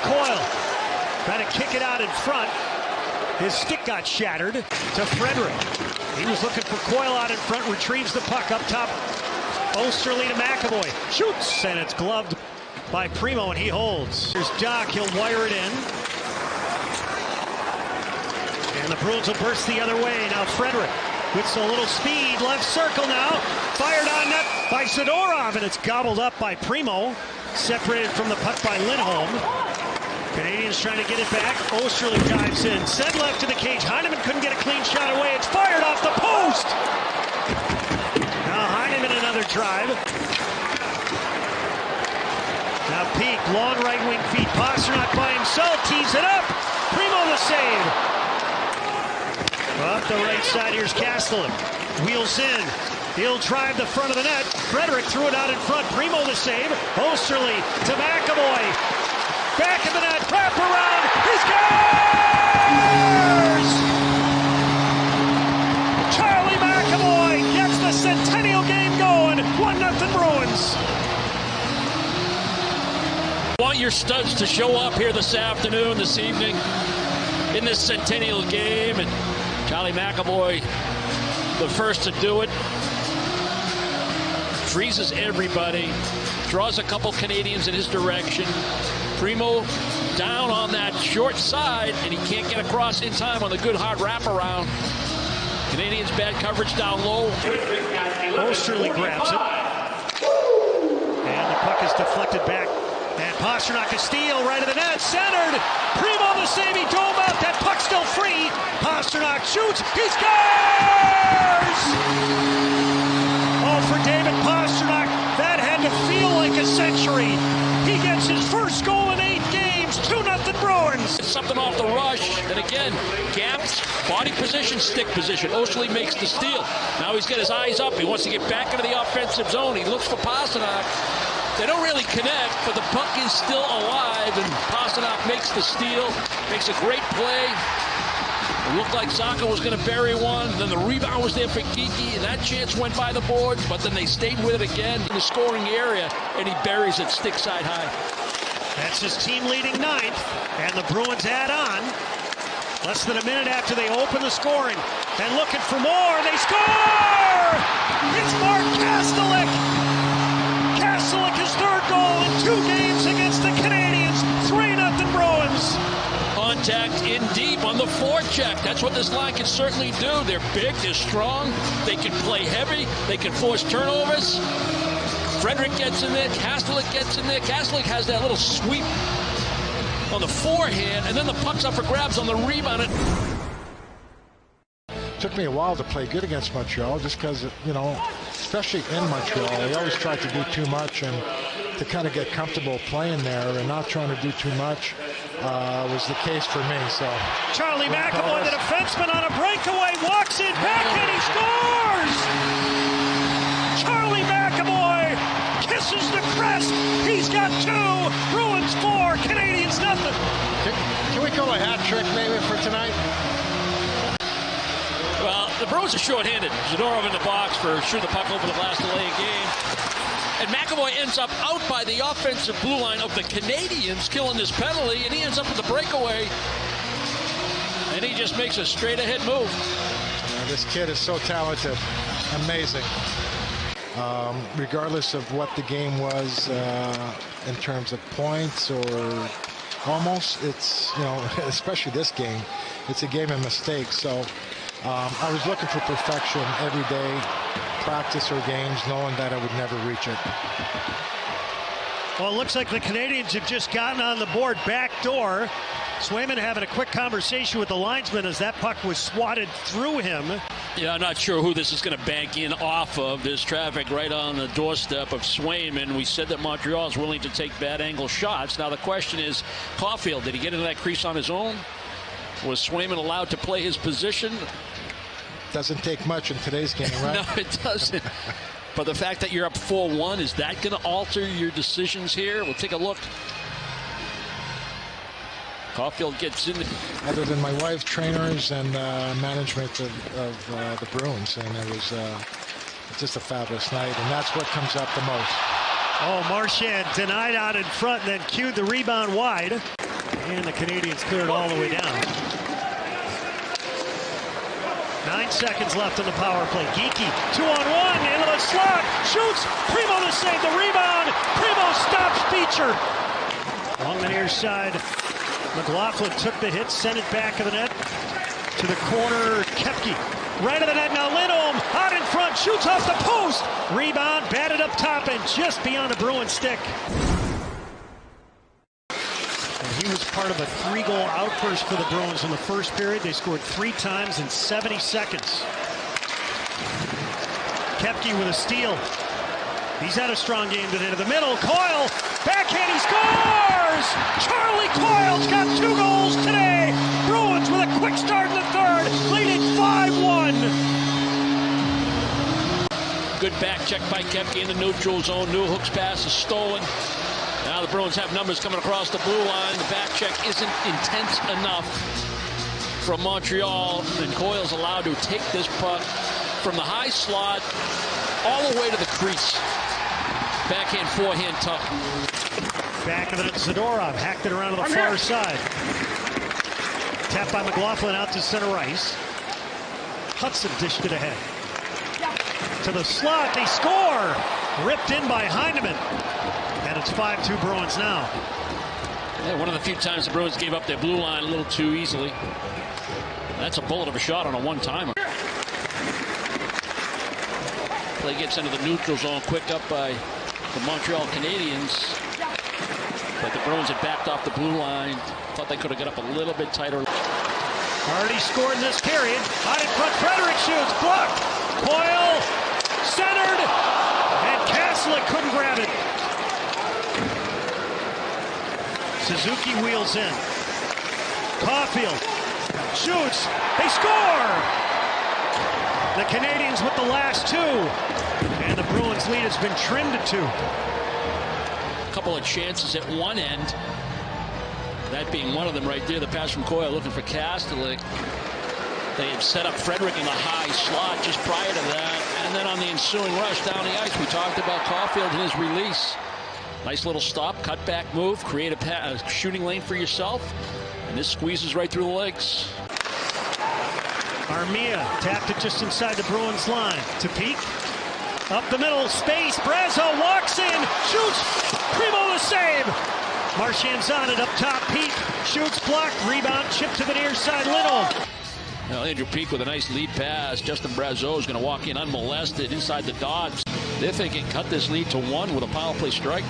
Coyle. Trying to kick it out in front. His stick got shattered to Frederick. He was looking for Coyle out in front, retrieves the puck up top. Osterley to McAvoy. Shoots, and it's gloved by Primo, and he holds. Here's Doc, he'll wire it in. And the Bruins will burst the other way. Now Frederick with a little speed, left circle now. Fired on net by Zadorov, and it's gobbled up by Primo. Separated from the puck by Lindholm. Canadians trying to get it back. Osterley dives in. Sent left to the cage. Heineman couldn't get a clean shot away. It's fired off the post. Now Heineman another drive. Now Peak, long right wing feed. Pasternak by himself. Tees it up. Primo the save. Up the right side, here's Kastelik. Wheels in. He'll drive the front of the net. Frederick threw it out in front. Primo the save. Osterley to McAvoy. Back of the net. Wrap around. He scores! Charlie McAvoy gets the Centennial game going. 1-0 Bruins. Want your studs to show up here this afternoon, this evening, in this Centennial game. And Charlie McAvoy, the first to do it. Freezes everybody. Draws a couple Canadians in his direction. Primo down on that short side, and he can't get across in time on the good hard wraparound. Canadians bad coverage down low. Osterley grabs it. And the puck is deflected back. And Pasternak a steal right of the net. Centered. Primo the save. He dove out. That puck's still free. Pasternak shoots. He scores! Oh, for David Pasternak, that had to feel like a century. He gets his first goal in 8 games. 2-0 Bruins. Something off the rush. And again, gaps, body position, stick position. Osterley makes the steal. Now he's got his eyes up. He wants to get back into the offensive zone. He looks for Pasternak. They don't really connect, but the puck is still alive, and Pasternak makes the steal, makes a great play. It looked like Saka was going to bury one, then the rebound was there for Kiki, and that chance went by the boards, but then they stayed with it again in the scoring area, and he buries it stick side high. That's his team-leading 9th, and the Bruins add on. Less than a minute after they open the scoring, and looking for more, they score! It's Mark Kastelik! Kastelik, his 3rd goal in 2 games against the Canadians. 3-0 Bruins. Contact in deep on the forecheck. That's what this line can certainly do. They're big, they're strong, they can play heavy, they can force turnovers. Frederick gets in there, Kastelik gets in there. Kastelik has that little sweep on the forehand, and then the puck's up for grabs on the rebound. Took me a while to play good against Montreal, just because, you know, especially in Montreal, they always tried to do too much, and to kind of get comfortable playing there and not trying to do too much was the case for me. So Charlie McAvoy, the defenseman, on a breakaway, walks in back and he scores! Charlie McAvoy kisses the crest. He's got 2. Bruins 4, Canadians nothing. Can we call a hat trick maybe for tonight? Well, the Bruins are short-handed. Zadorov in the box for shooting the puck over the last delay game. And McAvoy ends up out by the offensive blue line of the Canadians, killing this penalty, and he ends up with the breakaway. And he just makes a straight-ahead move. This kid is so talented. Amazing. Regardless of what the game was in terms of points or almost, it's, you know, especially this game, it's a game of mistakes. So I was looking for perfection every day, practice or games, knowing that I would never reach it. Well, it looks like the Canadians have just gotten on the board back door. Swayman having a quick conversation with the linesman as that puck was swatted through him. Yeah, I'm not sure who this is going to bank in off of. There's traffic right on the doorstep of Swayman. We said that Montreal is willing to take bad angle shots. Now the question is, Caulfield, did he get into that crease on his own? Was Swayman allowed to play his position? Doesn't take much in today's game, right? No, it doesn't. But the fact that you're up 4-1, is that going to alter your decisions here? We'll take a look. Caulfield gets in. Other than my wife, trainers, and management of the Bruins, and it was just a fabulous night, and that's what comes up the most. Oh, Marchand denied out in front and then cued the rebound wide. And the Canadiens cleared all the way down. 9 seconds left on the power play. Geeky, 2-on-1, into the slot, shoots, Primo to save the rebound. Primo stops Beecher. Along the near side, McLaughlin took the hit, sent it back of the net to the corner. Koepke, right of the net now. Lindholm out in front, shoots off the post. Rebound, batted up top and just beyond the Bruins stick. He was part of a 3-goal outburst for the Bruins in the first period. They scored 3 times in 70 seconds. Koepke with a steal. He's had a strong game today to the middle. Coyle, backhand, he scores! Charlie Coyle's got 2 goals today. Bruins with a quick start in the third, leading 5-1. Good back check by Koepke in the neutral zone. Newhook's pass is stolen. Now the Bruins have numbers coming across the blue line. The back check isn't intense enough from Montreal, and Coyle's allowed to take this puck from the high slot all the way to the crease. Backhand, forehand tuck. Back of it, Zadorov hacked it around to the far side. Tapped by McLaughlin out to center ice. Hudson dished it ahead. To the slot, they score! Ripped in by Heineman. And it's 5-2 Bruins now. Yeah, one of the few times the Bruins gave up their blue line a little too easily. That's a bullet of a shot on a one-timer. Play gets into the neutral zone, quick up by the Montreal Canadiens. But the Bruins had backed off the blue line. Thought they could have got up a little bit tighter. Already scored in this period. Out in front, Frederick shoots, blocked. Coyle, centered, and Kaslik couldn't grab it. Suzuki wheels in. Caulfield shoots. They score! The Canadiens with the last 2. And the Bruins lead has been trimmed to 2. A couple of chances at one end. That being one of them right there. The pass from Coyle looking for Kaslik. They had set up Frederick in the high slot just prior to that. And then on the ensuing rush down the ice, we talked about Caulfield and his release. Nice little stop, cut back move, create a shooting lane for yourself. And this squeezes right through the legs. Armia tapped it just inside the Bruins line. To Peak. Up the middle, space. Brazeau walks in, shoots. Primo the save. Marchand's on it up top. Peak shoots, blocked. Rebound, chip to the near side. Lindholm. Now Andrew Peak with a nice lead pass. Justin Brazeau is going to walk in unmolested inside the dots. They're thinking cut this lead to 1 with a power play strike.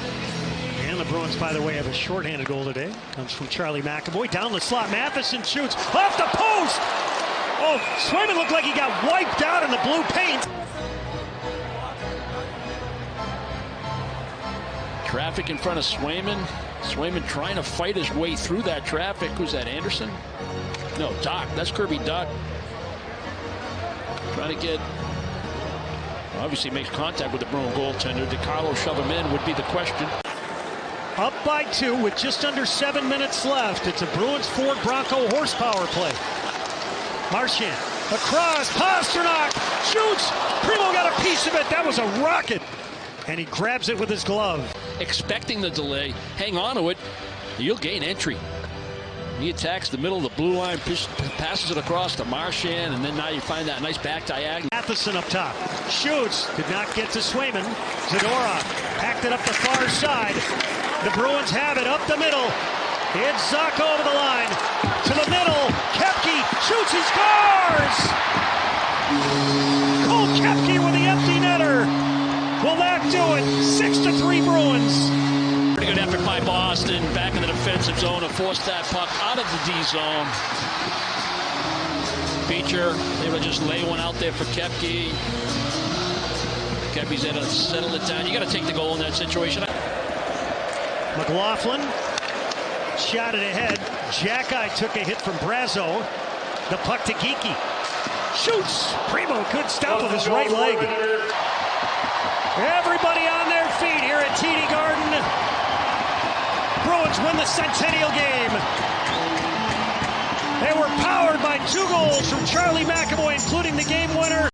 And the Bruins, by the way, have a shorthanded goal today. Comes from Charlie McAvoy. Down the slot, Matheson shoots off the post. Oh, Swayman looked like he got wiped out in the blue paint. Traffic in front of Swayman. Swayman trying to fight his way through that traffic. Who's that, Anderson? No, Doc. That's Kirby Doc. Trying to get... Obviously makes contact with the Bruin goaltender. Did Carlo shove him in would be the question. Up by 2 with just under 7 minutes left. It's a Bruins Ford Bronco horsepower play. Marchand across, Pasternak shoots. Primo got a piece of it. That was a rocket. And he grabs it with his glove. Expecting the delay, hang on to it. You'll gain entry. He attacks the middle of the blue line, passes it across to Marchand, and then now you find that nice back diagonal. Matheson up top, shoots, did not get to Swayman. Zadorov hacked it up the far side. The Bruins have it up the middle. It's Zuck over the line. To the middle, Koepke shoots, he scores! Cole Koepke with the empty netter. Will that do it? 6-3 Bruins. Pretty good effort by Boston. Back in the defensive zone to force that puck out of the D zone. Beecher able to just lay one out there for Koepke. Koepke's able to settle it down. You got to take the goal in that situation. McLaughlin shot it ahead. Jackeye took a hit from Brazeau. The puck to Geeky. Shoots. Primo, good stop with his right leg. Everybody on their feet here at TD Garden. Bruins win the Centennial game. They were powered by 2 goals from Charlie McAvoy, including the game winner.